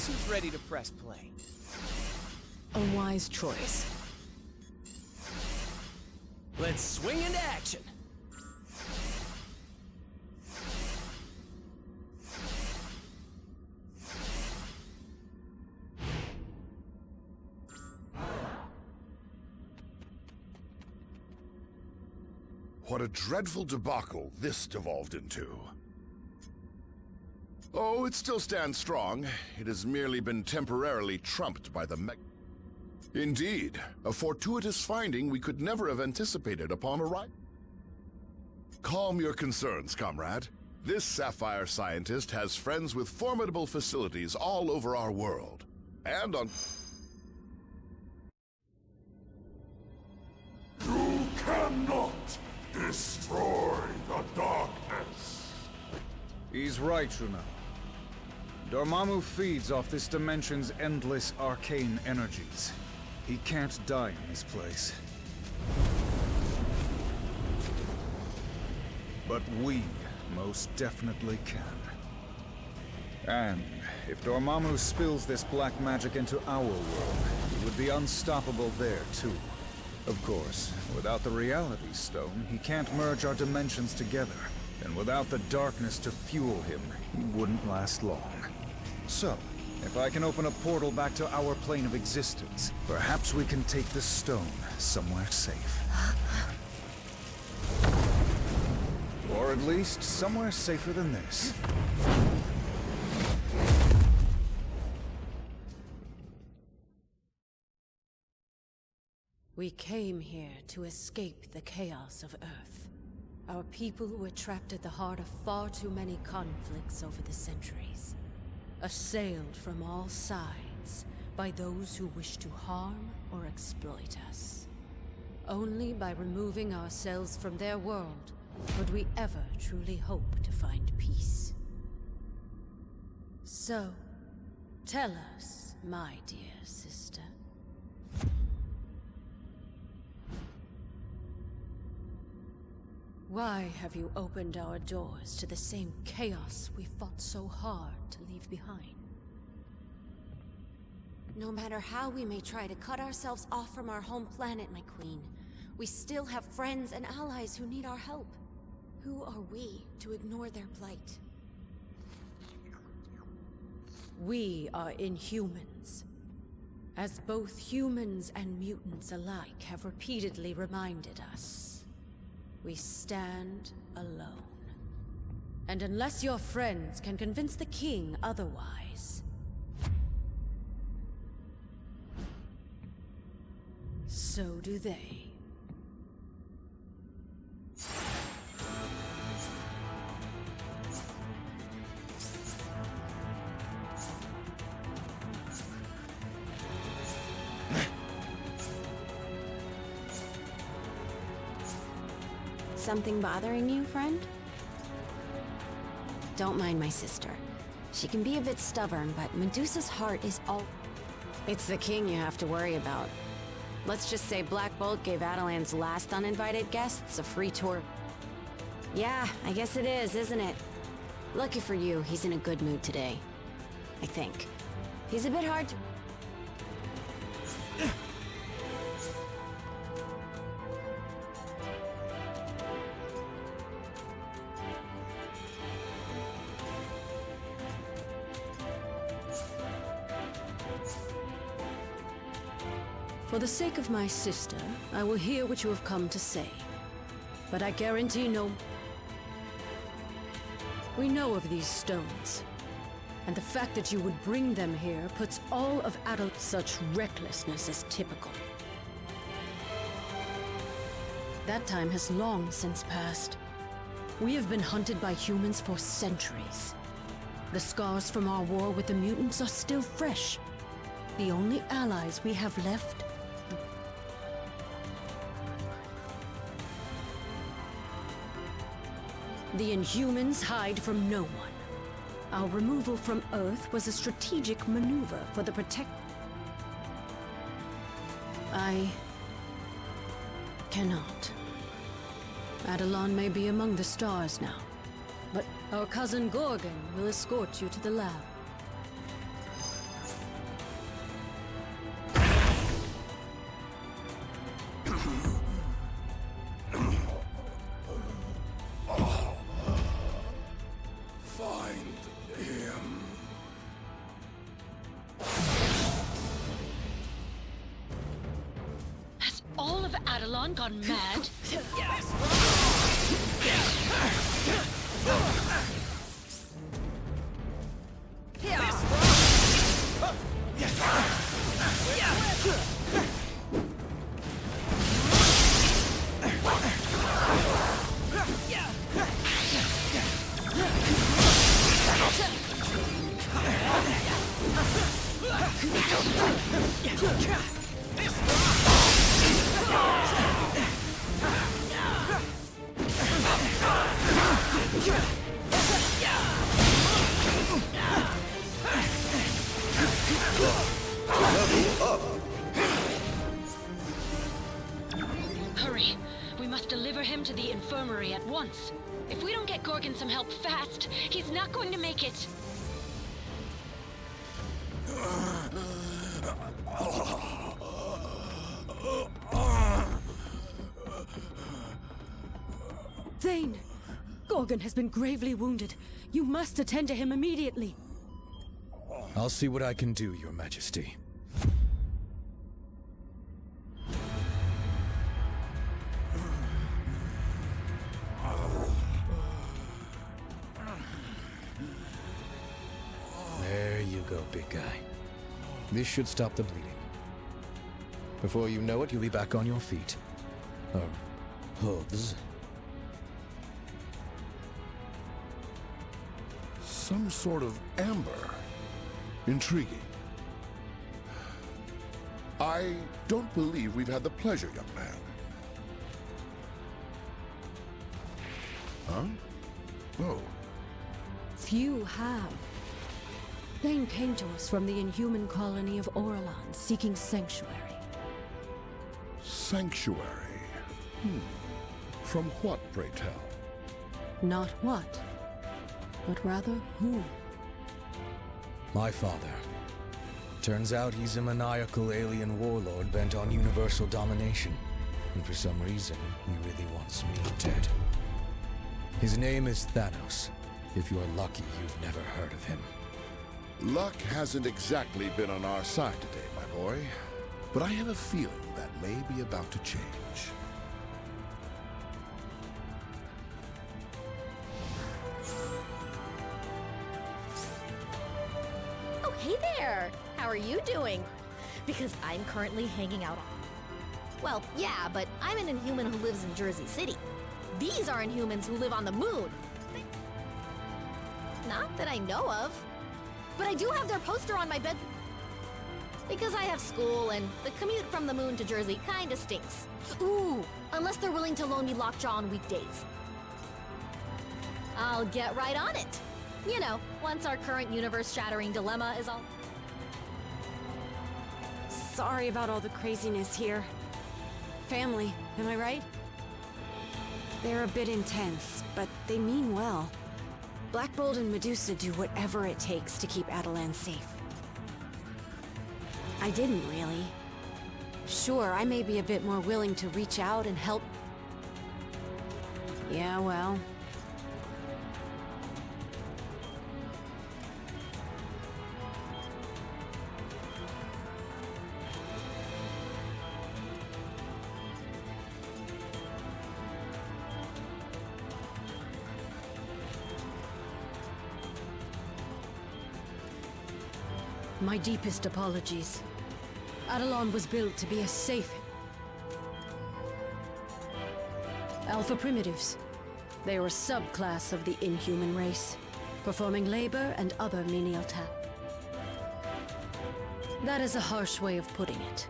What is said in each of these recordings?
Guess who's ready to press play? A wise choice. Let's swing into action! What a dreadful debacle this devolved into. Oh, it still stands strong. It has merely been temporarily trumped by the Indeed, a fortuitous finding we could never have anticipated upon arrival. Calm your concerns, comrade. This Sapphire scientist has friends with formidable facilities all over our world. And on... You cannot destroy the darkness. He's right, Juno. Dormammu feeds off this dimension's endless arcane energies. He can't die in this place. But we most definitely can. And if Dormammu spills this black magic into our world, he would be unstoppable there too. Of course, without the Reality Stone, he can't merge our dimensions together. And without the darkness to fuel him, he wouldn't last long. So, if I can open a portal back to our plane of existence, perhaps we can take the stone somewhere safe. Or at least somewhere safer than this. We came here to escape the chaos of Earth. Our people were trapped at the heart of far too many conflicts over the centuries. Assailed from all sides by those who wish to harm or exploit us. Only by removing ourselves from their world would we ever truly hope to find peace. So, tell us, my dear sister. Why have you opened our doors to the same chaos we fought so hard to leave behind? No matter how we may try to cut ourselves off from our home planet, my queen, we still have friends and allies who need our help. Who are we to ignore their plight? We are Inhumans. As both humans and mutants alike have repeatedly reminded us. We stand alone. And unless your friends can convince the king otherwise, so do they. Something bothering you, friend? Don't mind my sister. She can be a bit stubborn, but Medusa's heart is all... It's the king you have to worry about. Let's just say Black Bolt gave Adelan's last uninvited guests a free tour. Yeah, I guess it is, isn't it? Lucky for you, he's in a good mood today. I think. He's a bit hard to... For the sake of my sister, I will hear what you have come to say. But I guarantee no... We know of these stones. And the fact that you would bring them here puts all of Adel... Such recklessness is typical. That time has long since passed. We have been hunted by humans for centuries. The scars from our war with the mutants are still fresh. The only allies we have left... The Inhumans hide from no one. Our removal from Earth was a strategic maneuver for the I cannot. Adelan may be among the stars now, but our cousin Gorgon will escort you to the lab. Have Adelon gone mad? Hurry! We must deliver him to the infirmary at once. If we don't get Gorgon some help fast, he's not going to make it. Thane! Gorgon has been gravely wounded. You must attend to him immediately. I'll see what I can do, Your Majesty. There you go, big guy. This should stop the bleeding. Before you know it, you'll be back on your feet. Or hooves. Some sort of amber. Intriguing. I don't believe we've had the pleasure, young man. Huh? Oh. Few have. Thane came to us from the inhuman colony of Orlon, seeking sanctuary. Sanctuary. From what, pray tell? Not what, but rather who. My father. Turns out he's a maniacal alien warlord bent on universal domination. And for some reason, he really wants me dead. His name is Thanos. If you're lucky, you've never heard of him. Luck hasn't exactly been on our side today, my boy. But I have a feeling that may be about to change. Oh, hey there! How are you doing? Because I'm currently hanging out on... Well, yeah, but I'm an Inhuman who lives in Jersey City. These are Inhumans who live on the moon. Not that I know of. But I do have their poster on my bed. Because I have school, and the commute from the moon to Jersey kinda stinks. Ooh, unless they're willing to loan me Lockjaw on weekdays. I'll get right on it. You know, once our current universe-shattering dilemma is all... Sorry about all the craziness here. Family, am I right? They're a bit intense, but they mean well. Black Bolt and Medusa do whatever it takes to keep Adelan safe. I didn't really. Sure, I may be a bit more willing to reach out and help. Yeah, well... My deepest apologies. Adelon was built to be a safe... Alpha Primitives. They are a subclass of the Inhuman race, performing labor and other menial tasks. That is a harsh way of putting it.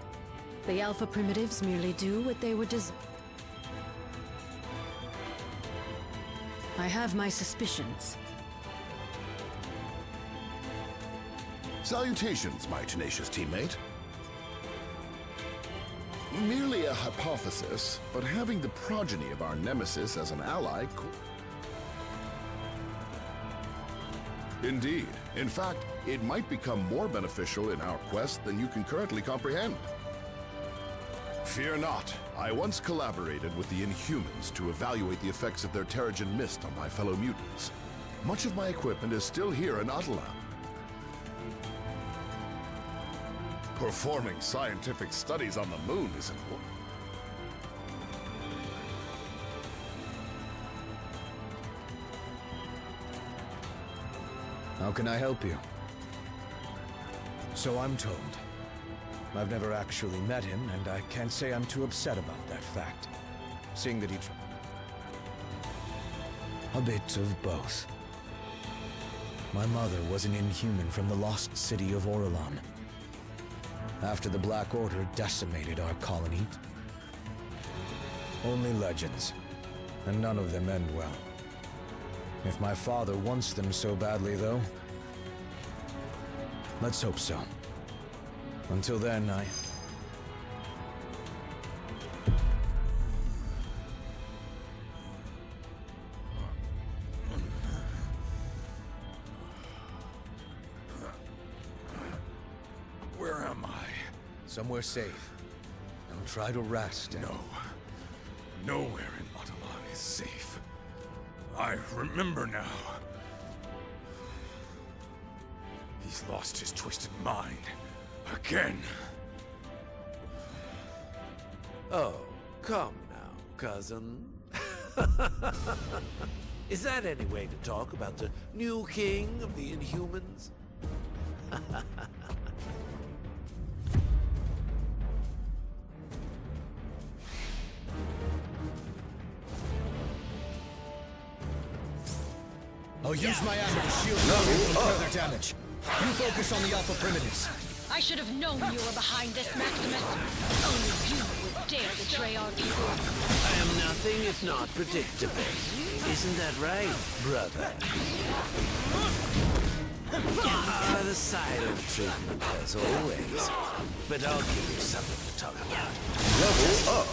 The Alpha Primitives merely do what they were designed. I have my suspicions. Salutations, my tenacious teammate. Merely a hypothesis, but having the progeny of our nemesis as an ally could... Indeed. In fact, it might become more beneficial in our quest than you can currently comprehend. Fear not. I once collaborated with the Inhumans to evaluate the effects of their Terrigen Mist on my fellow mutants. Much of my equipment is still here in Atalan. Performing scientific studies on the moon isn't... How can I help you? So I'm told. I've never actually met him, and I can't say I'm too upset about that fact. Seeing that he a bit of both. My mother was an inhuman from the lost city of Orelon. After the Black Order decimated our colony. Only legends, and none of them end well. If my father wants them so badly, though, let's hope so. Until then, Where am I? somewhere safe. Now try to rest and... No. Nowhere in Atalan is safe. I remember now. He's lost his twisted mind. Again. Oh, come now, cousin. Is that any way to talk about the new king of the Inhumans? I'll use my ammo to shield you from further damage. You focus on the Alpha Primitives. I should have known you were behind this, Maximus. Only you would dare betray our people. I am nothing if not predictable. Isn't that right, brother? The silent treatment as always. But I'll give you something to talk about. Level up.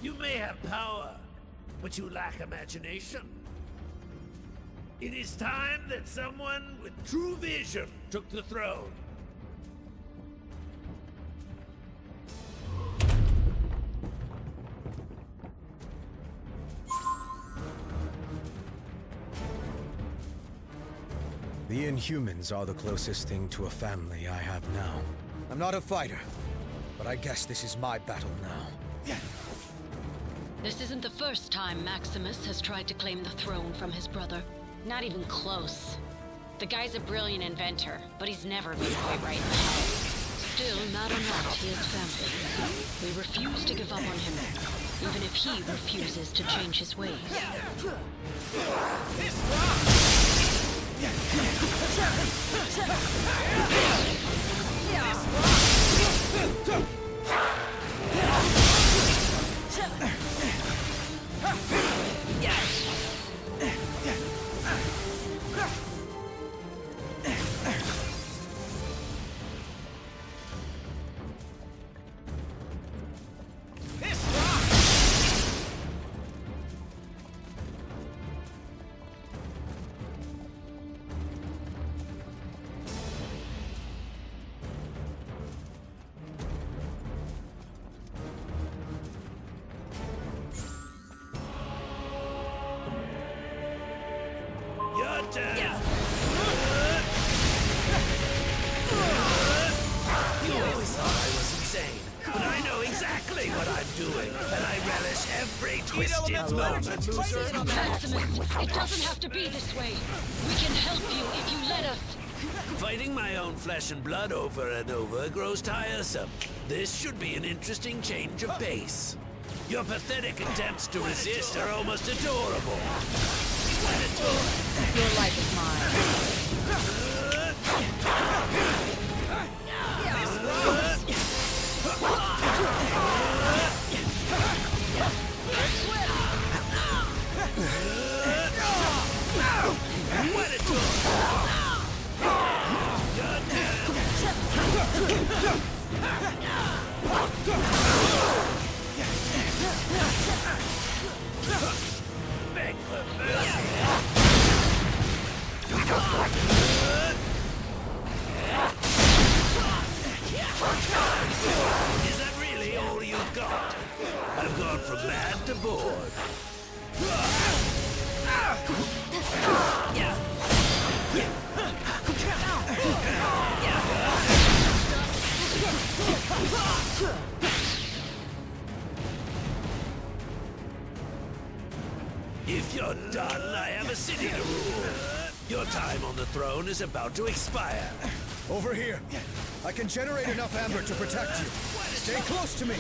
You may have power, but you lack imagination. It is time that someone with true vision took the throne. The Inhumans are the closest thing to a family I have now. I'm not a fighter, but I guess this is my battle now. This isn't the first time Maximus has tried to claim the throne from his brother. Not even close. The guy's a brilliant inventor, but he's never been quite right in the head. Still, not unlike his family. We refuse to give up on him, even if he refuses to change his ways. You always thought I was insane, but I know exactly what I'm doing, and I relish every twisted moment. Maximus, it doesn't have to be this way. We can help you if you let us. Fighting my own flesh and blood over and over grows tiresome. This should be an interesting change of pace. Your pathetic attempts to resist are almost adorable. Your life is mine. Is that really all you've got? I've gone from mad to bored. you're done, I have a city to rule. Your time on the throne is about to expire. Over here. I can generate enough amber to protect you. Stay close to me.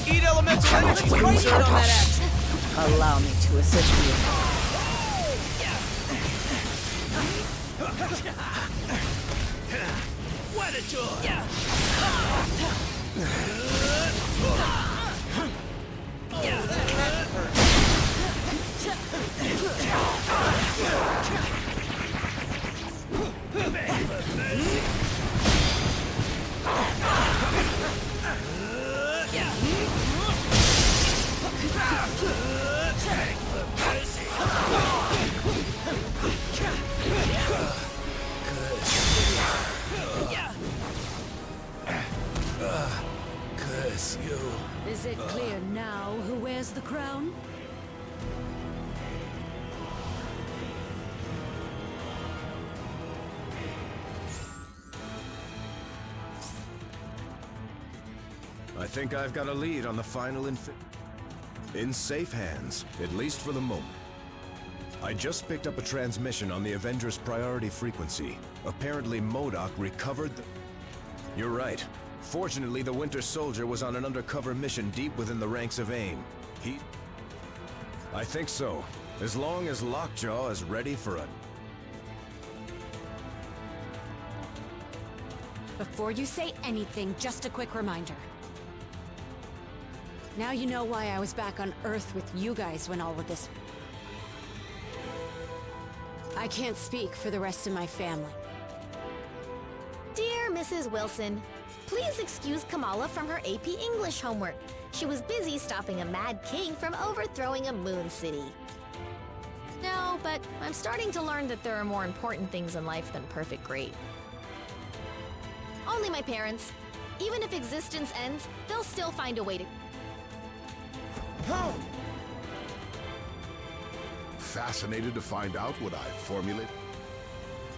Eat elemental energy to insert on that action. Allow me to assist you. What a joy! Curse you. Is it clear now who wears the crown? I think I've got a lead on the final in safe hands, at least for the moment. I just picked up a transmission on the Avengers' priority frequency. Apparently MODOK recovered the... You're right. Fortunately, the Winter Soldier was on an undercover mission deep within the ranks of AIM. I think so. As long as Lockjaw is ready for a... Before you say anything, just a quick reminder. Now you know why I was back on Earth with you guys when all of this... I can't speak for the rest of my family. Dear Mrs. Wilson, please excuse Kamala from her AP English homework. She was busy stopping a mad king from overthrowing a moon city. No, but I'm starting to learn that there are more important things in life than perfect grade. Only my parents. Even if existence ends, they'll still find a way to... Fascinated to find out what I formulated?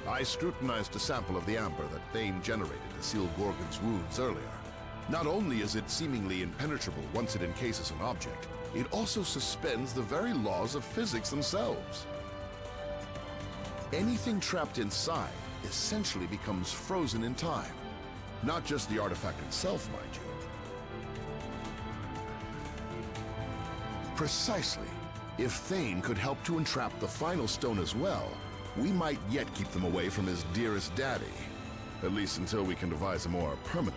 I scrutinized a sample of the amber that Thane generated to seal Gorgon's wounds earlier. Not only is it seemingly impenetrable once it encases an object, it also suspends the very laws of physics themselves. Anything trapped inside essentially becomes frozen in time. Not just the artifact itself, mind you. Precisely. If Thane could help to entrap the final stone as well, we might yet keep them away from his dearest daddy. At least until we can devise a more permanent.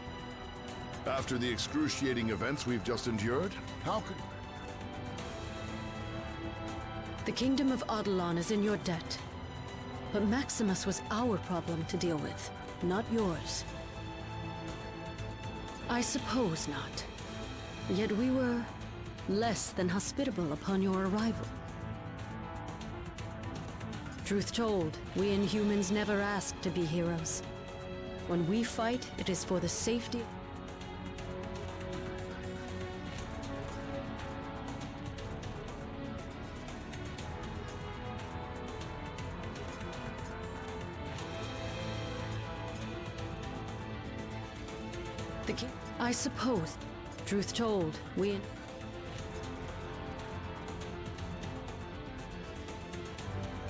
After the excruciating events we've just endured, how could... The kingdom of Eidolon is in your debt. But Maximus was our problem to deal with, not yours. I suppose not. Yet we were less than hospitable upon your arrival. Truth told, we Inhumans never asked to be heroes. When we fight, it is for the safety... The king... I suppose. Truth told, we...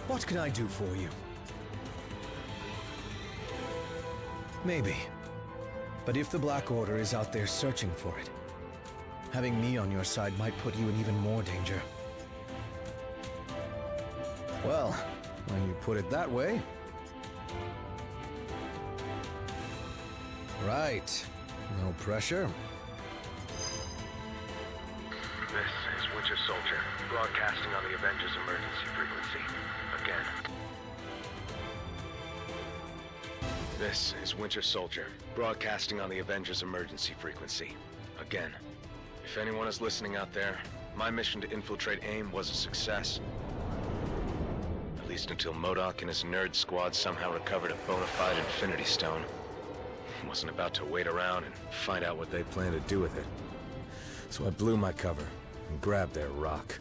What can I do for you? Maybe. But if the Black Order is out there searching for it, having me on your side might put you in even more danger. Well, when you put it that way... Right. No pressure. This is which Winter Soldier, broadcasting on the Avengers emergency frequency. Again. This is Winter Soldier, broadcasting on the Avengers emergency frequency. Again. If anyone is listening out there, my mission to infiltrate AIM was a success. At least until MODOK and his nerd squad somehow recovered a bona fide Infinity Stone. Wasn't about to wait around and find out what they plan to do with it. So I blew my cover and grabbed their rock.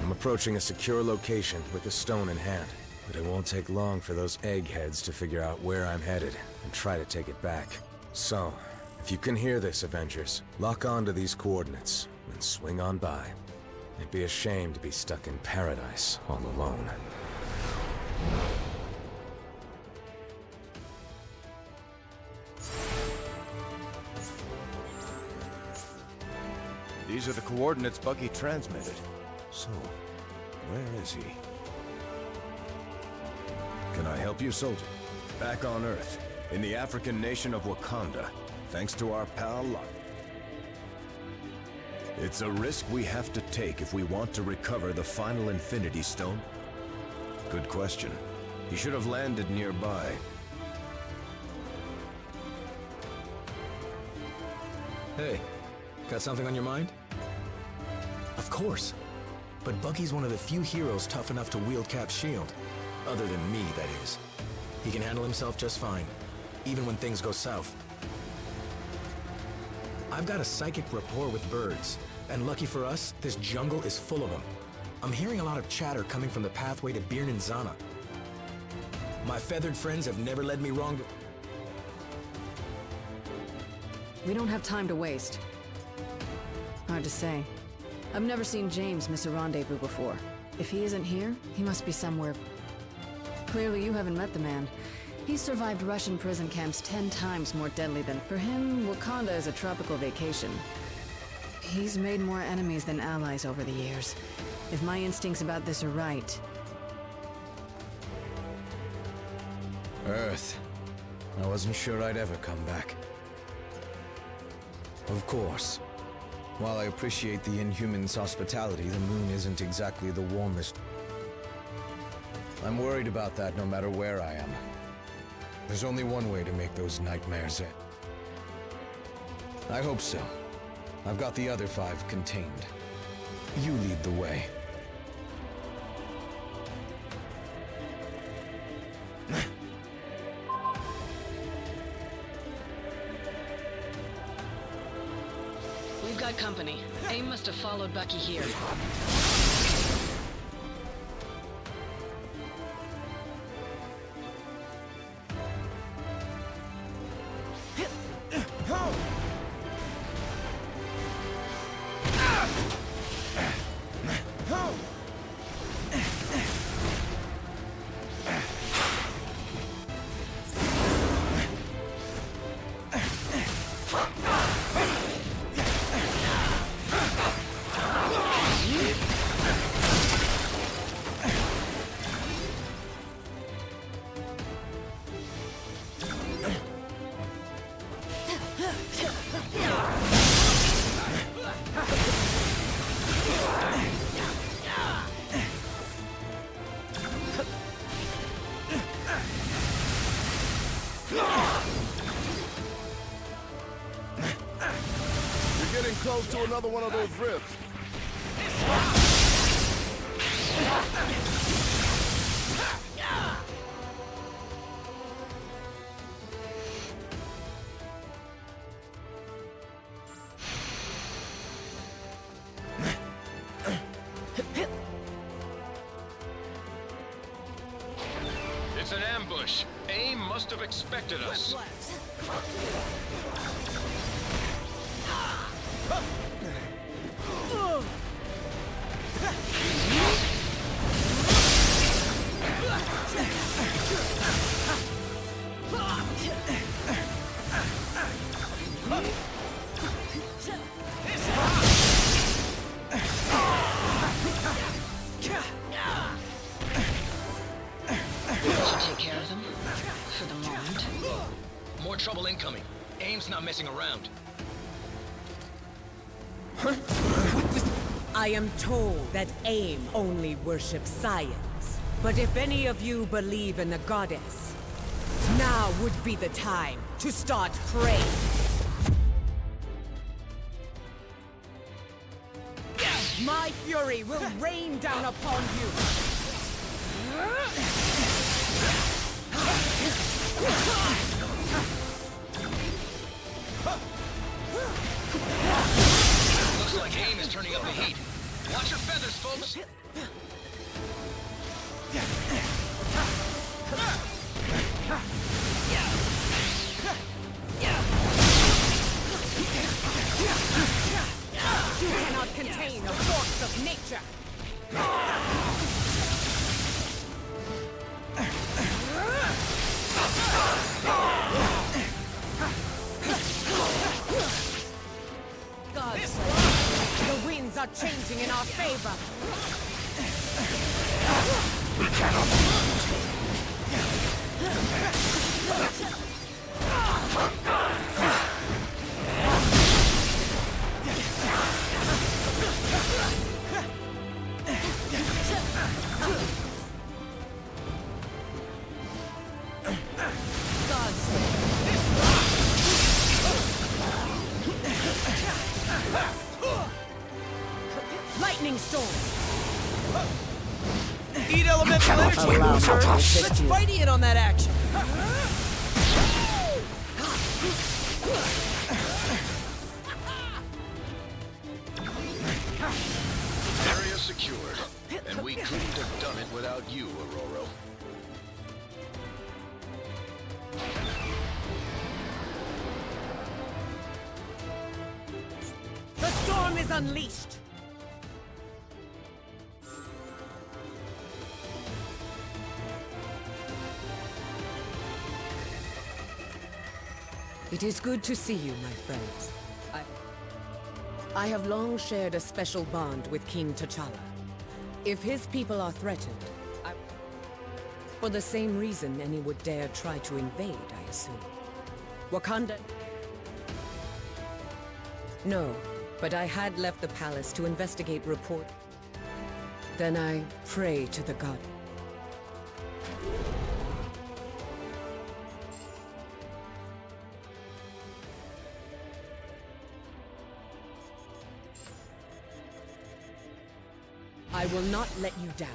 I'm approaching a secure location with the stone in hand, but it won't take long for those eggheads to figure out where I'm headed and try to take it back. So, if you can hear this, Avengers, lock on to these coordinates and swing on by. It'd be a shame to be stuck in paradise all alone. These are the coordinates Bucky transmitted. So, where is he? Can I help you, soldier? Back on Earth, in the African nation of Wakanda, thanks to our pal Luck. It's a risk we have to take if we want to recover the final Infinity Stone. Good question. He should have landed nearby. Hey, got something on your mind? Of course. But Bucky's one of the few heroes tough enough to wield Cap's shield. Other than me, that is. He can handle himself just fine, even when things go south. I've got a psychic rapport with birds, and lucky for us, this jungle is full of them. I'm hearing a lot of chatter coming from the pathway to Bir Ninzana. My feathered friends have never led me wrong. We don't have time to waste. Hard to say. I've never seen James miss a rendezvous before. If he isn't here, he must be somewhere. Clearly you haven't met the man. He's survived Russian prison camps 10 times more deadly than... For him, Wakanda is a tropical vacation. He's made more enemies than allies over the years. If my instincts about this are right... Earth. I wasn't sure I'd ever come back. Of course. While I appreciate the Inhumans' hospitality, the moon isn't exactly the warmest. I'm worried about that no matter where I am. There's only one way to make those nightmares end. I hope so. I've got the other 5 contained. You lead the way. We've got company. AIM must have followed Bucky here. Close to another one of those rifts. It's an ambush. AIM must have expected us. Take care of them, for the moment. More trouble incoming. AIM's not messing around. I am told that AIM only worships science. But if any of you believe in the goddess, now would be the time to start praying. My fury will rain down upon you. Looks like AIM is turning up the heat. Watch your feathers, folks. You cannot contain a force of nature. God's sake, the winds are changing in our favor. We cannot God's sake. Lightning storm. Eat elemental energy, loser. Let's fighty it on that action. Area secured. And we couldn't have done it without you, Aurora. The storm is unleashed. It is good to see you, my friends. I have long shared a special bond with King T'Challa. If his people are threatened, for the same reason any would dare try to invade, I assume. Wakanda? No, but I had left the palace to investigate report. Then I pray to the god. I will not let you down.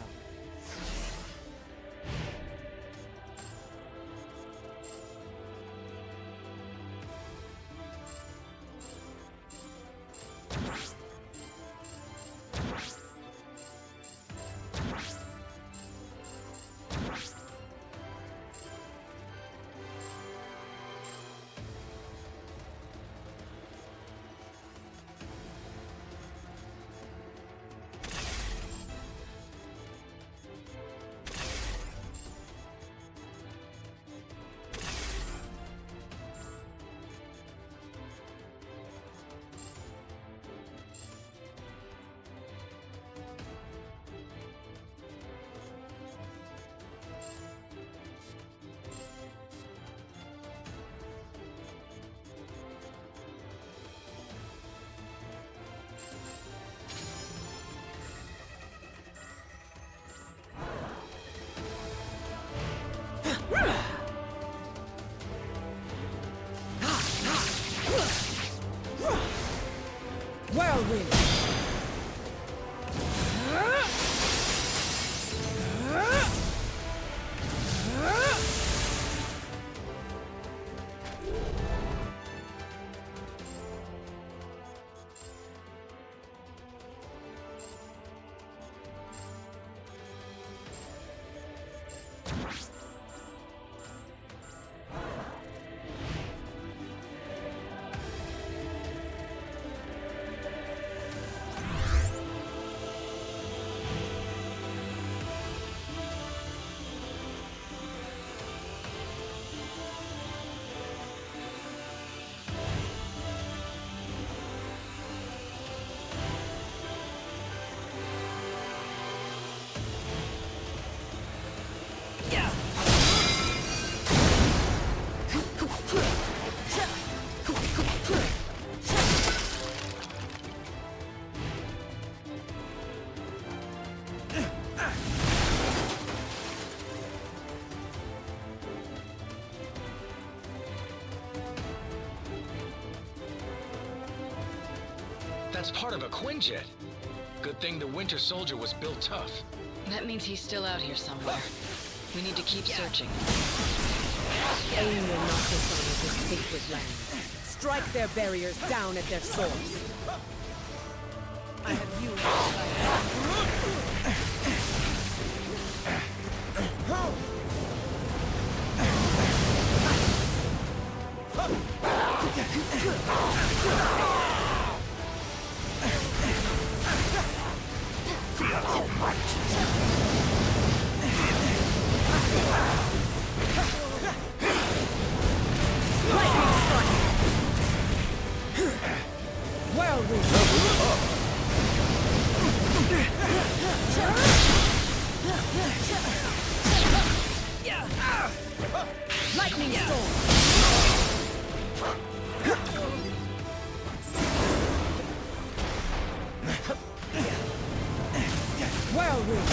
That's part of a Quinjet. Good thing the Winter Soldier was built tough. That means he's still out here somewhere. We need to keep searching. Aim your knuckles on this sacred land. Strike their barriers down at their source. I have you in my lightning storm. Whirlwind.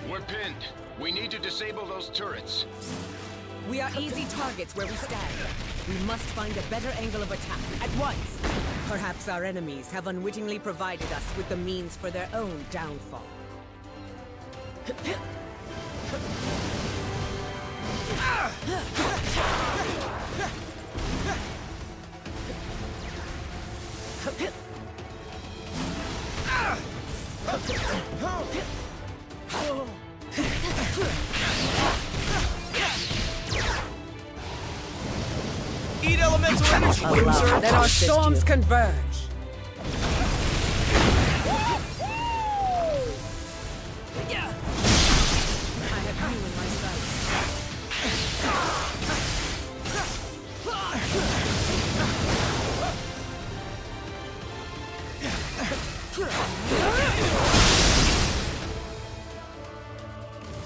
We're pinned. We need to disable those turrets. We are easy targets where we stand. We must find a better angle of attack at once. Perhaps our enemies have unwittingly provided us with the means for their own downfall. Eat elemental energy, loser! Let our storms converge! I have you in my sights.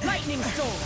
Lightning storm!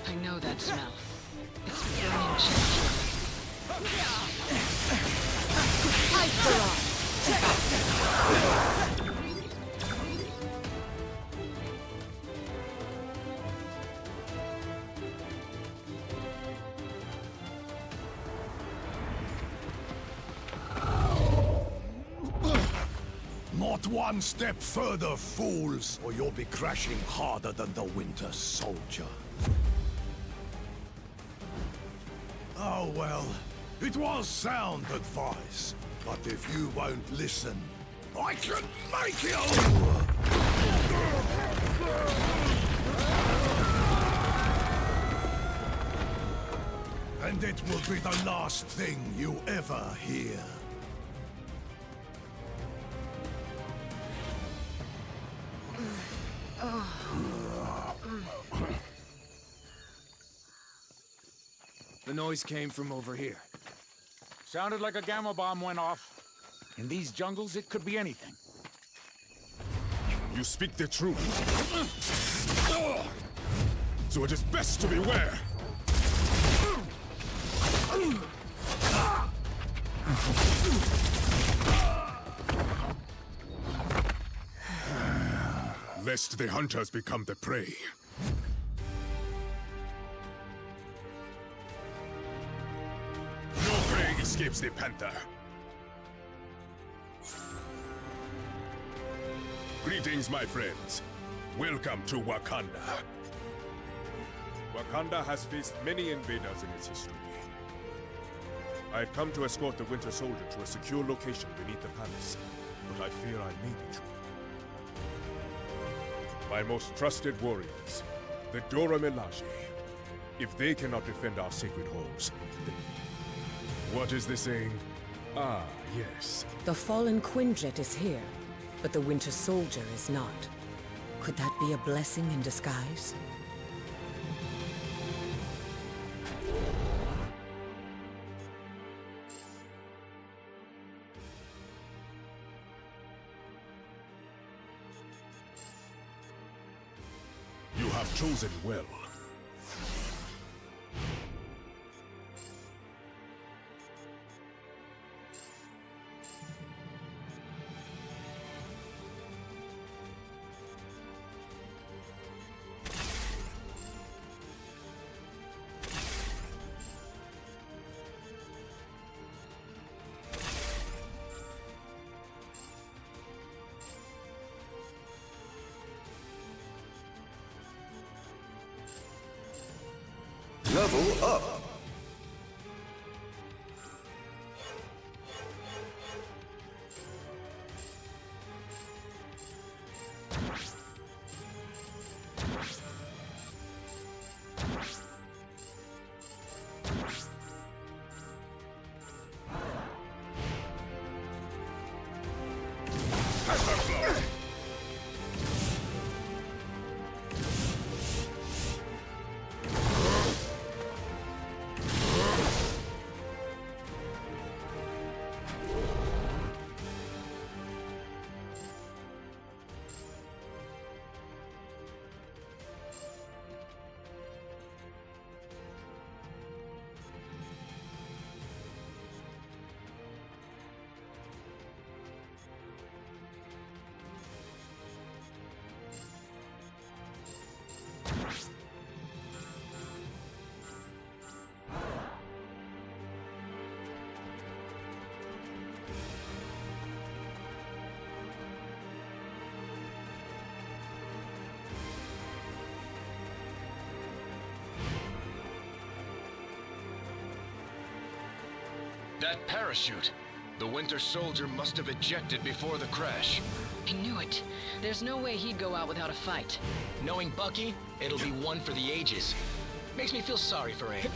I know that smell. It's burning chest. Ice barrage! one step further, fools, or you'll be crashing harder than the Winter Soldier. Oh well, it was sound advice, but if you won't listen, I can make you! And it will be the last thing you ever hear. The noise came from over here. Sounded like a gamma bomb went off. In these jungles, it could be anything. You speak the truth. So it is best to beware. Lest the hunters become the prey. No prey escapes the panther. Greetings, my friends. Welcome to Wakanda. Wakanda has faced many invaders in its history. I've come to escort the Winter Soldier to a secure location beneath the palace, but I fear I may be troubled. My most trusted warriors, the Dora Milaje. If they cannot defend our sacred halls, then... What is the saying? Ah, yes. The fallen Quinjet is here, but the Winter Soldier is not. Could that be a blessing in disguise? You have chosen well. Level up. That parachute. The Winter Soldier must have ejected before the crash. I knew it. There's no way he'd go out without a fight. Knowing Bucky, it'll be one for the ages. Makes me feel sorry for AIM.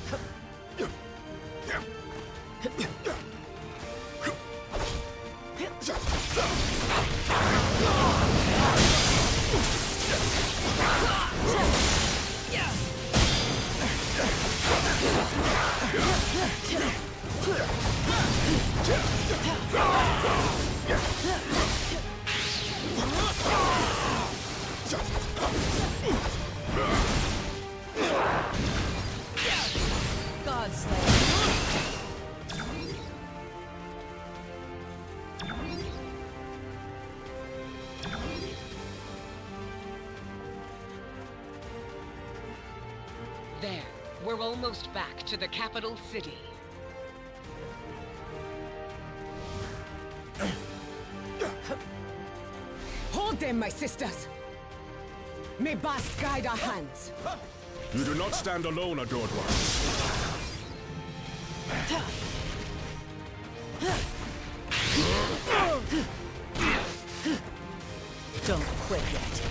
There. We're almost back to the capital city. Hold them, my sisters! May Bast guide our hands. You do not stand alone, adored ones. Don't quit yet.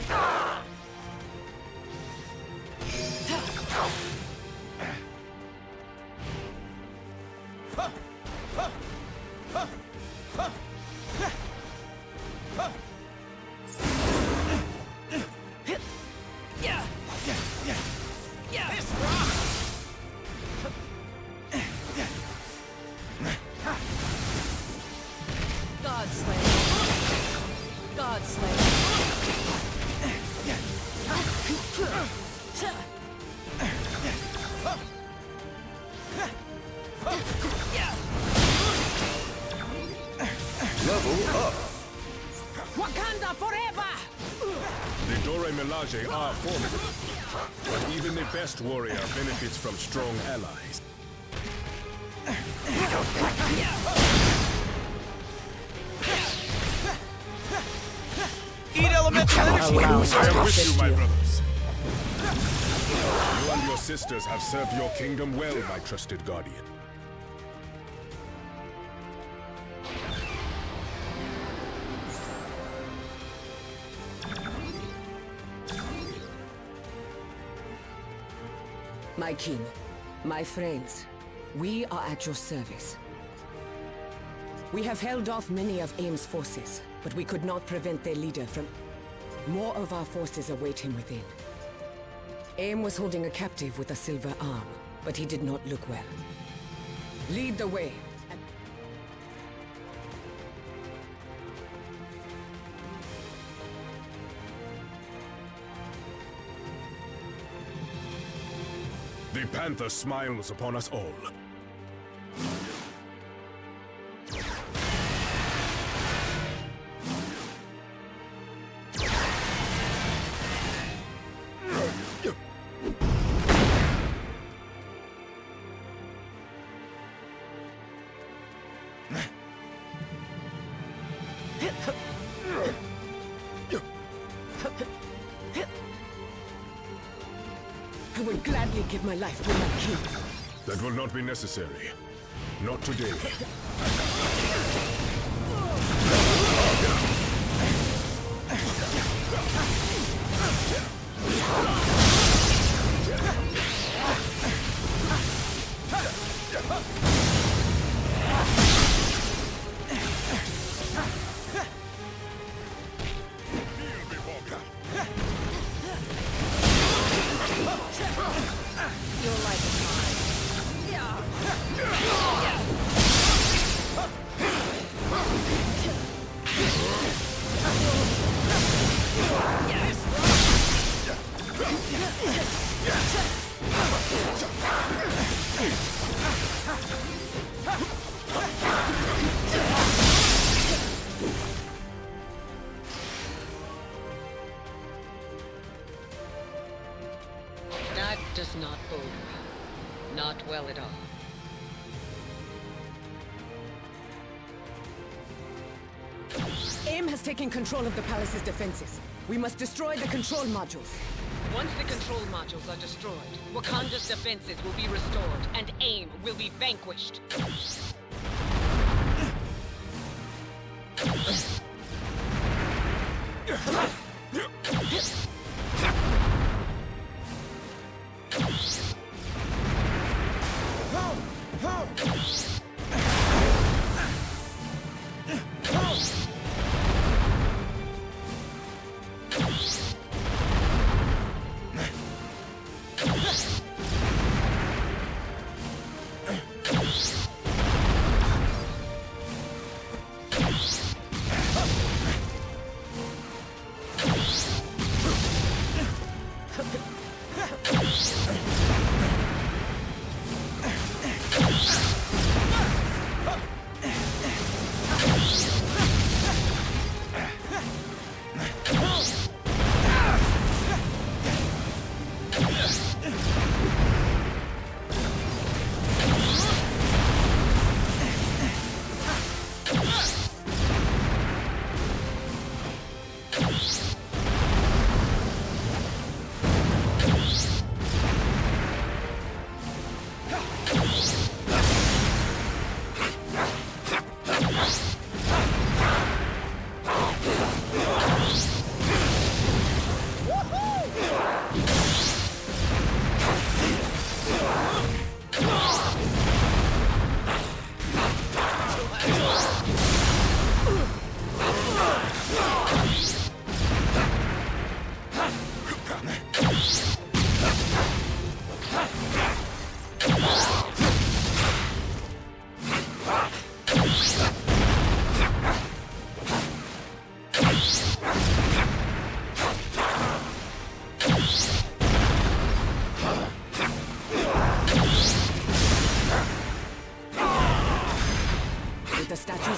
Wakanda forever! The Dora Milaje are formidable, but even the best warrior benefits from strong allies. Eat elemental energy! I am with you, my brothers. You and your sisters have served your kingdom well, my trusted guardian. My king, my friends, we are at your service. We have held off many of AIM's forces, but we could not prevent their leader from... More of our forces await him within. AIM was holding a captive with a silver arm, but he did not look well. Lead the way. The Panther smiles upon us all. I would gladly give my life for my king. That will not be necessary. Not today. Your life is mine. That does not bode well. Not well at all. AIM has taken control of the palace's defenses. We must destroy the control modules. Once the control modules are destroyed, Wakanda's defenses will be restored, and AIM will be vanquished.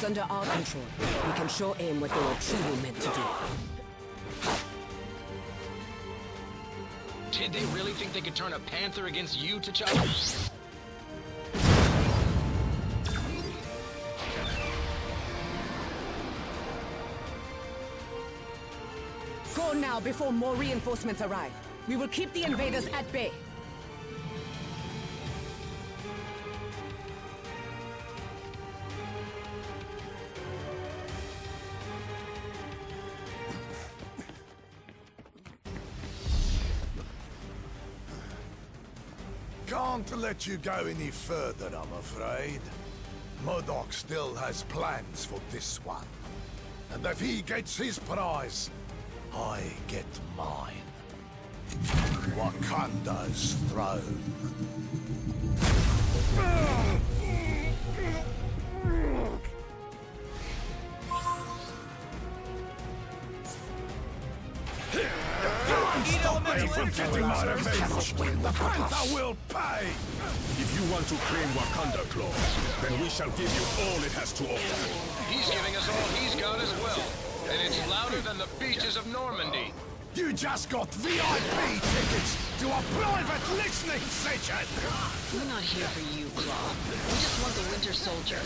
is under our control, we can show AIM what they were truly meant to do. Did they really think they could turn a panther against you, T'Challa? Go now before more reinforcements arrive. We will keep the invaders at bay. Can't let you go any further, I'm afraid. MODOK still has plans for this one. And if he gets his prize, I get mine. Wakanda's throne. Stop me from getting my revenge! The Panther will pay! If you want to claim Wakanda, Claw, then we shall give you all it has to offer. He's giving us all he's got as well. And it's louder than the beaches of Normandy. You just got VIP tickets to a private listening session! We're not here for you, Claw. We just want the Winter Soldier.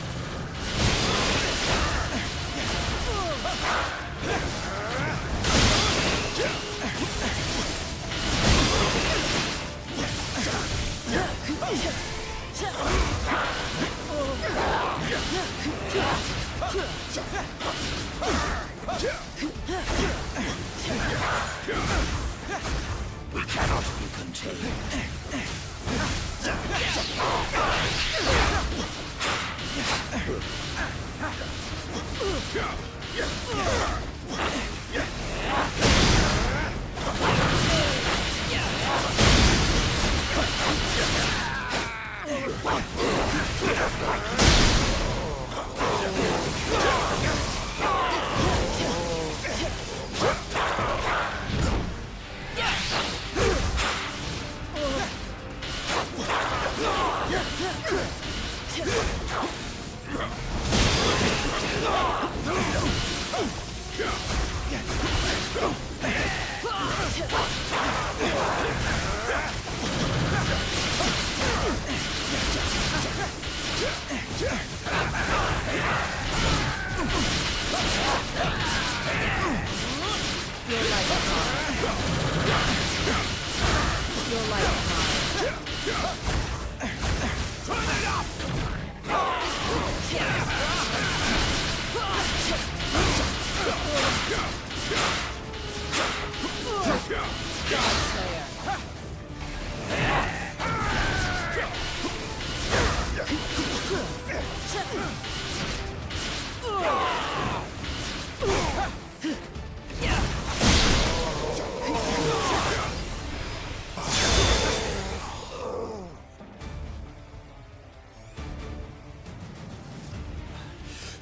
We cannot be contained.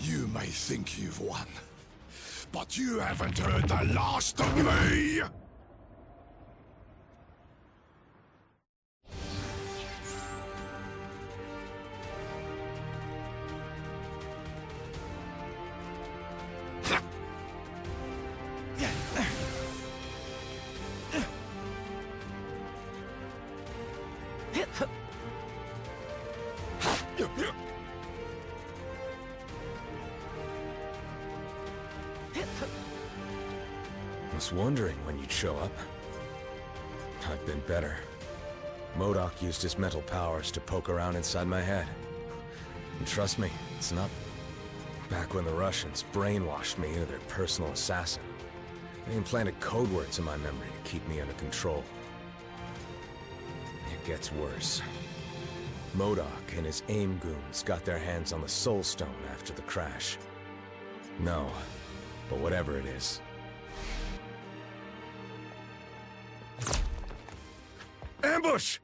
You may think you've won, but you haven't heard the last of me! Was wondering when you'd show up. I've been better. MODOK used his mental powers to poke around inside my head. And trust me, it's not back when the Russians brainwashed me into their personal assassin. They implanted code words in my memory to keep me under control. It gets worse. MODOK and his AIM goons got their hands on the Soul Stone after the crash. No, but whatever it is. Ambush!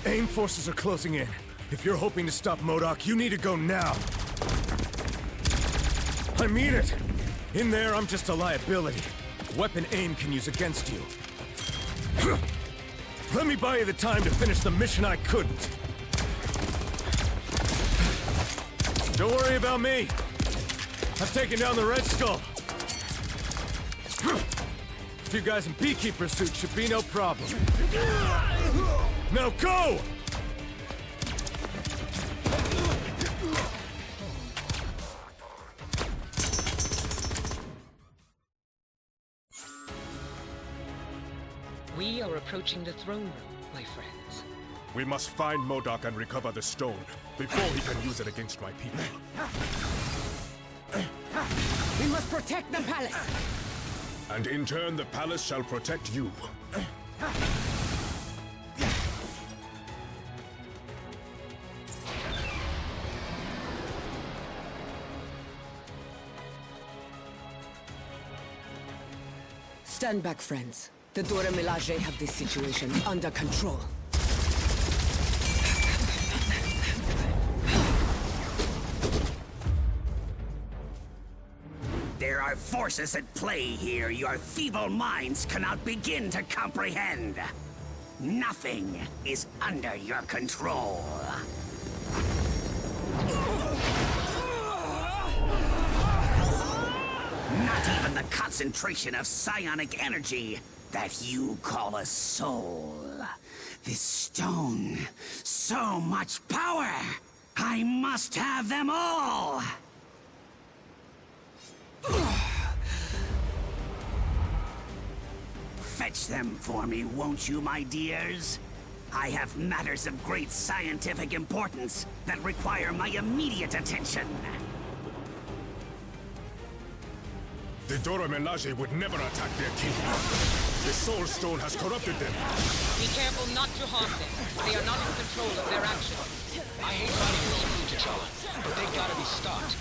AIM forces are closing in. If you're hoping to stop MODOK, you need to go now. I mean it! In there, I'm just a liability. Weapon AIM can use against you. Let me buy you the time to finish the mission I couldn't. Don't worry about me. I've taken down the Red Skull. A few guys in beekeeper suits should be no problem. Now go! We are approaching the throne room, my friends. We must find MODOK and recover the stone before he can use it against my people. We must protect the palace! And in turn, the palace shall protect you. Stand back, friends. The Dora Milaje have this situation under control. There are forces at play here your feeble minds cannot begin to comprehend. Nothing is under your control. Not even the concentration of psionic energy that you call a soul. This stone, so much power! I must have them all! Fetch them for me, won't you, my dears? I have matters of great scientific importance that require my immediate attention. The Dora Milaje would never attack their king. The Soul Stone has corrupted them. Be careful not to harm them. They are not in control of their actions. I hate fighting your own food, T'Challa, but they gotta be stopped.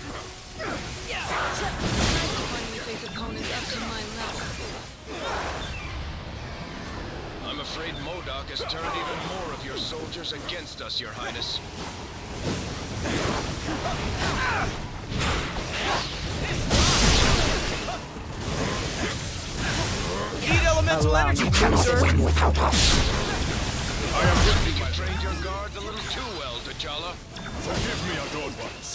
Finally face opponents up to my level. I'm afraid MODOK has turned even more of your soldiers against us, Your Highness. Need elemental energy too, sir! I am think you trained your guards a little too well, T'Challa. Forgive me, adored ones.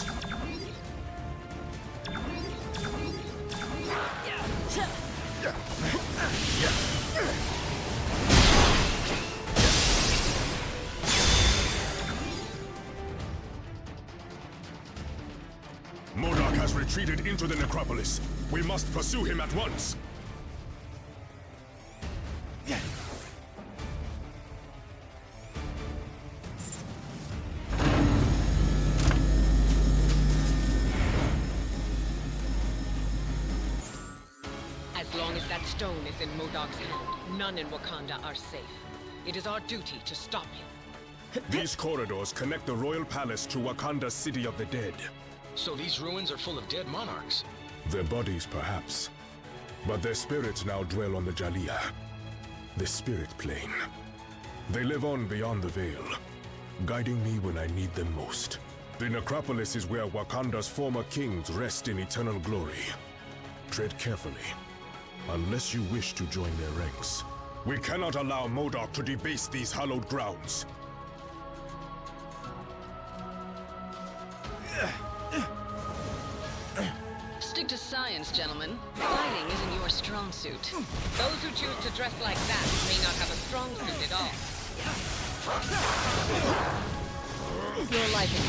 MODOK has retreated into the necropolis. We must pursue him at once. As long as that stone is in MODOK's hand, none in Wakanda are safe. It is our duty to stop him. These corridors connect the royal palace to Wakanda's city of the dead. So these ruins are full of dead monarchs? Their bodies, perhaps. But their spirits now dwell on the Jaliyah, the spirit plane. They live on beyond the veil, guiding me when I need them most. The necropolis is where Wakanda's former kings rest in eternal glory. Tread carefully, unless you wish to join their ranks. We cannot allow MODOK to debase these hallowed grounds. Stick to science, gentlemen. Fighting isn't your strong suit. Those who choose to dress like that may not have a strong suit at all. Your life is...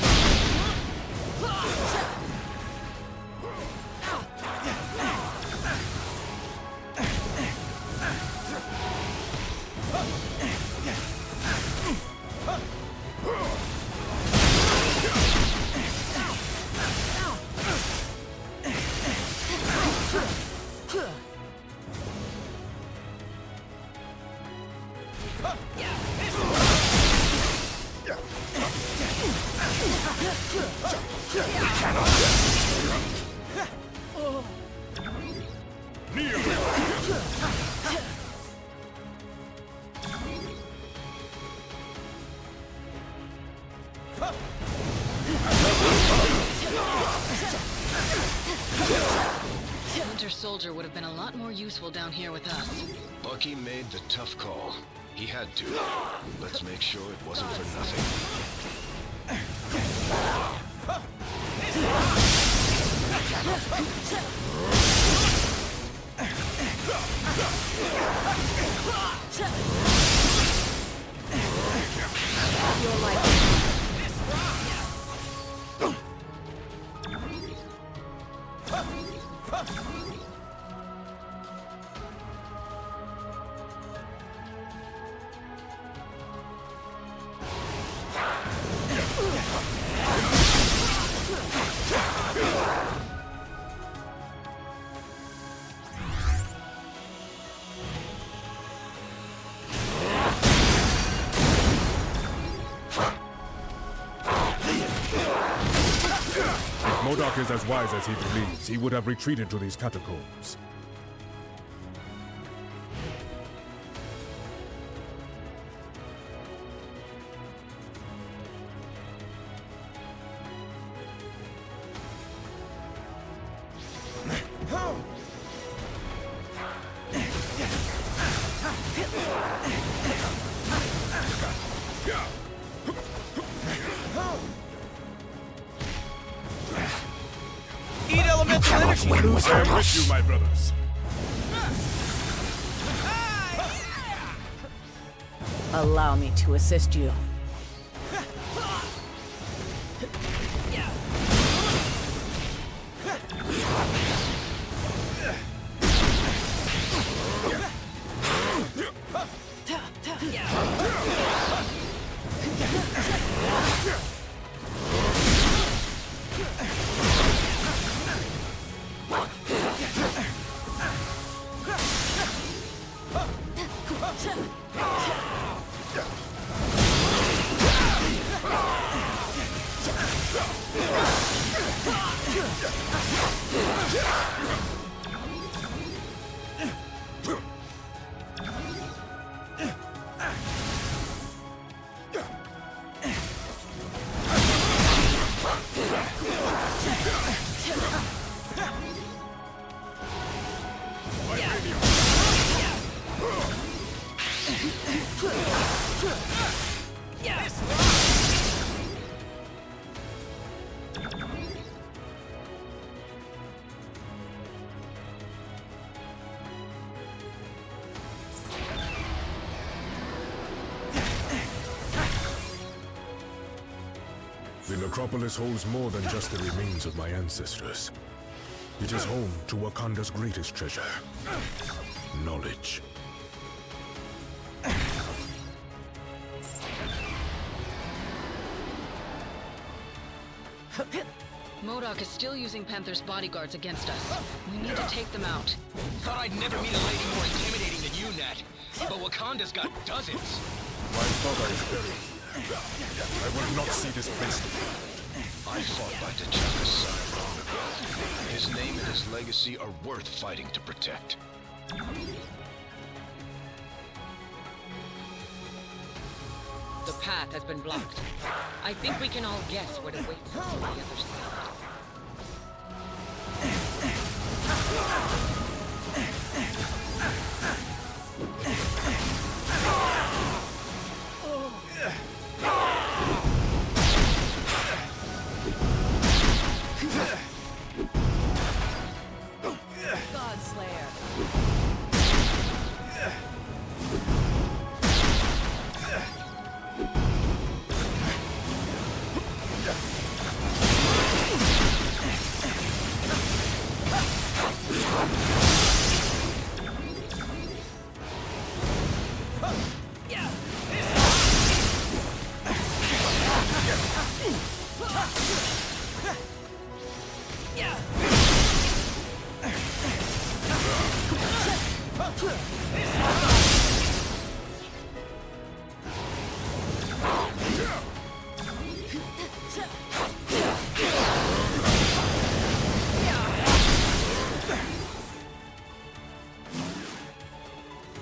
Winter Soldier would have been a lot more useful down here with us. Bucky made the tough call. He had to. Let's make sure it wasn't for nothing. Modok is as wise as he believes. He would have retreated to these catacombs. Eat elemental energy! Lose him with you, my brothers. Allow me to assist you. The necropolis holds more than just the remains of my ancestors. It is home to Wakanda's greatest treasure, knowledge. MODOK is still using Panther's bodyguards against us. We need to take them out. Thought I'd never meet a lady more intimidating than you, Nat. But Wakanda's got dozens. My father is buried. I will not see this place. I fought by T'Chaka's side long ago. His name and his legacy are worth fighting to protect. The path has been blocked. I think we can all guess what awaits us on the other side.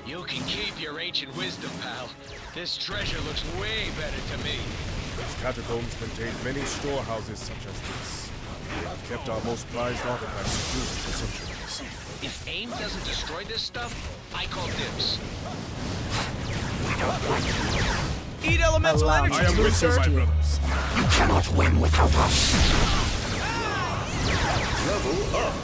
You can keep your ancient wisdom, pal. This treasure looks way better to me. These catacombs contain many storehouses such as this. They have kept our most prized artifacts secure for centuries. If AIM doesn't destroy this stuff, I call dibs. Eat elemental energy! I am with you, my brothers. You cannot win without us. Level up.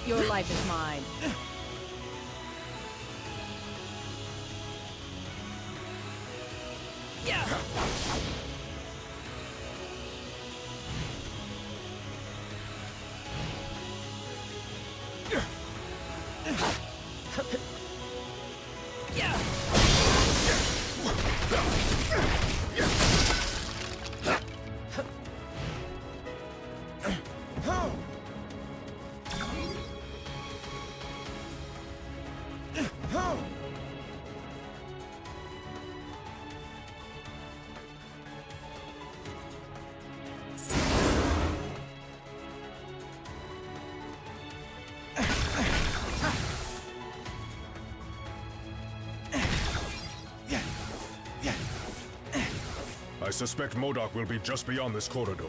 Your life is mine. I suspect MODOK will be just beyond this corridor.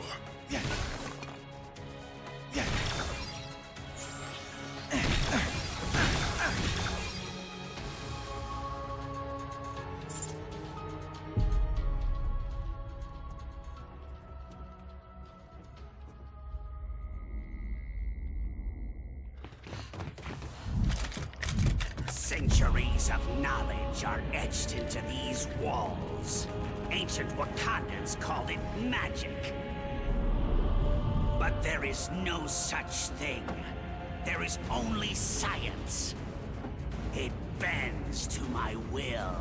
Centuries of knowledge are etched into these walls. Ancient Wakandans called it magic. But there is no such thing. There is only science. It bends to my will.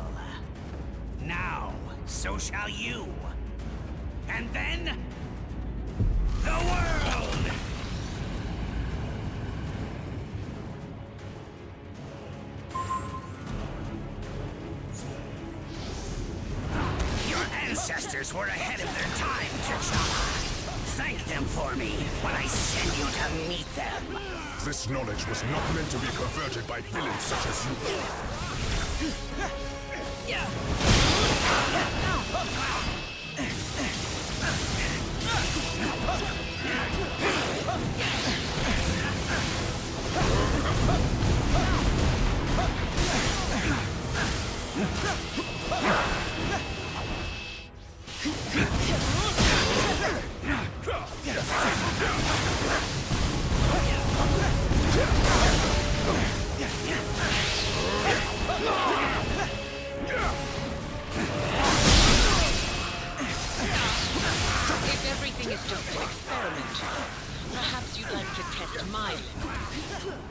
Now, so shall you. And then, the world! Ancestors were ahead of their time, T'Challa. Thank them for me when I send you to meet them. This knowledge was not meant to be perverted by villains such as you. If everything is just an experiment, perhaps you'd like to test my limits.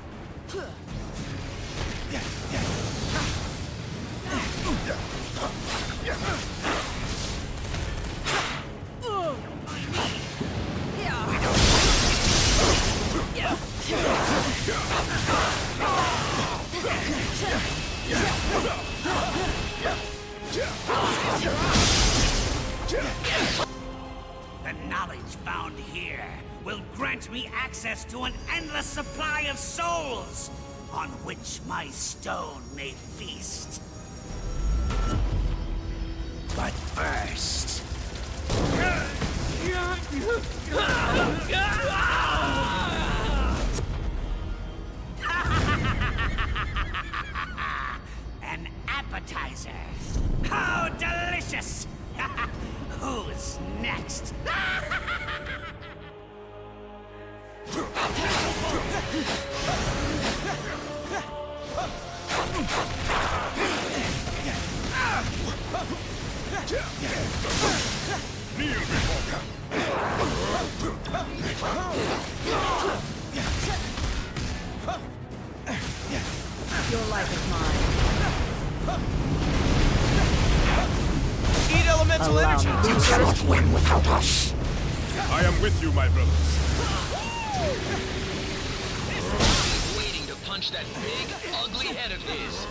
The knowledge found here will grant me access to an endless supply of souls, on which my stone may feast. But first... An appetizer. How delicious! Who's next? Kneel before Your life is mine. Eat elemental energy! You cannot win without us. I am with you, my brothers. He's waiting to punch that big, ugly head of his.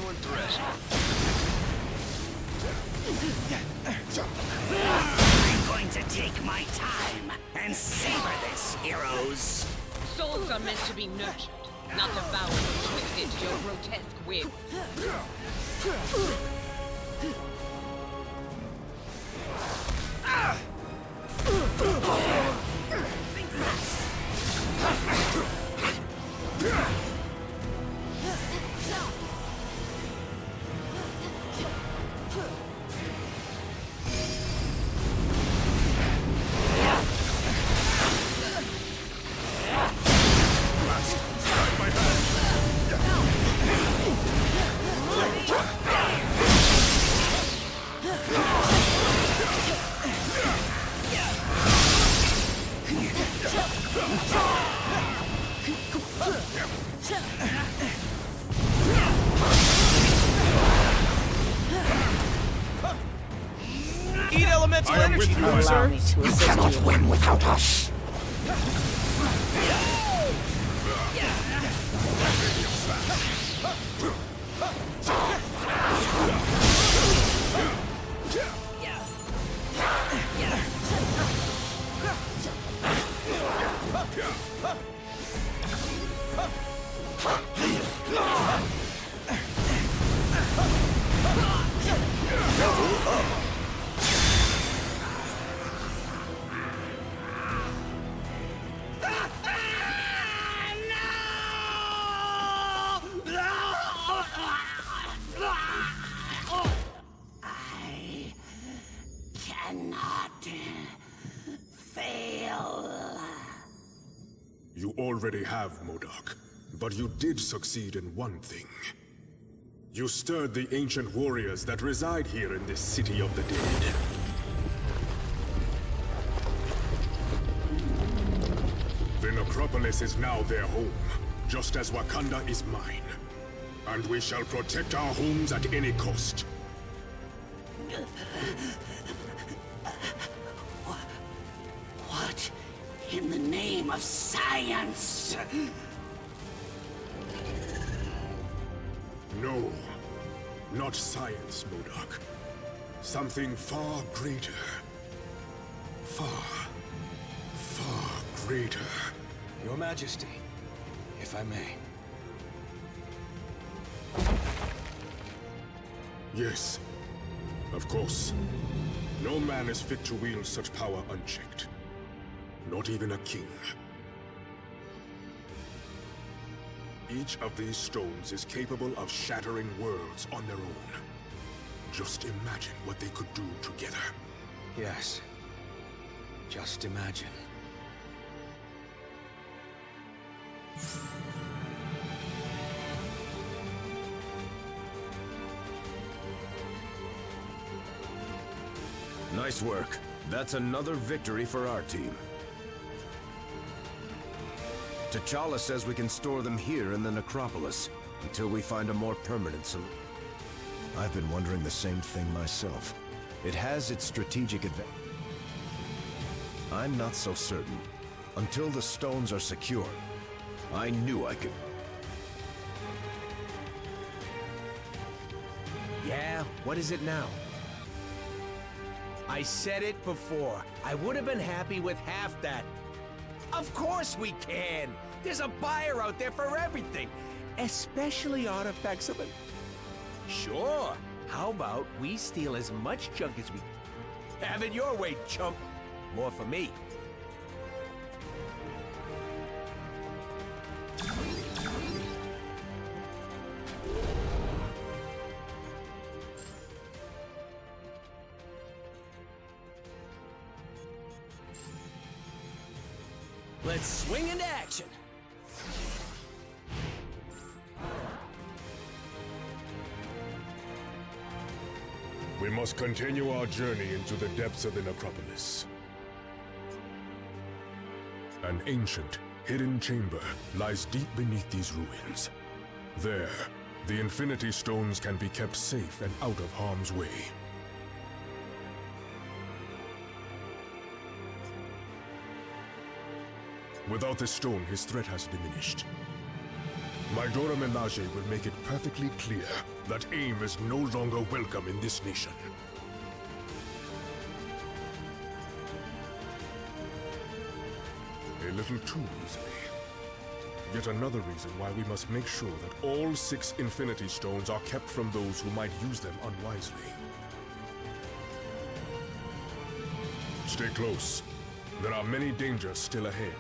genuine threat. I'm going to take my time and savor this, heroes. Souls are meant to be nurtured, not devoured and twisted to your grotesque whim. Eat elemental energy, Allow me to assist Cannot win without us. I cannot fail. You already have, MODOK, but you did succeed in one thing. You stirred the ancient warriors that reside here in this city of the dead. The necropolis is now their home, just as Wakanda is mine. And we shall protect our homes at any cost. What in the name of science? No, not science, MODOK. Something far greater. Far greater. Your Majesty, if I may. Yes, of course. No man is fit to wield such power unchecked. Not even a king. Each of these stones is capable of shattering worlds on their own. Just imagine what they could do together. Yes. Just imagine. Nice work. That's another victory for our team. T'Challa says we can store them here in the necropolis until we find a more permanent solution. I've been wondering the same thing myself. It has its strategic advantage. I'm not so certain. Until the stones are secure, I knew I could... Yeah, what is it now? I said it before. I would have been happy with half that. Of course we can! There's a buyer out there for everything! Especially artifacts of it. Sure. How about we steal as much junk as we can? Have it your way, chump. More for me. Let's swing into action. We must continue our journey into the depths of the necropolis. An ancient, hidden chamber lies deep beneath these ruins. There, the Infinity Stones can be kept safe and out of harm's way. Without the stone, his threat has diminished. My Dora Milaje will make it perfectly clear that AIM is no longer welcome in this nation. A little too easily. Yet another reason why we must make sure that all 6 Infinity Stones are kept from those who might use them unwisely. Stay close. There are many dangers still ahead.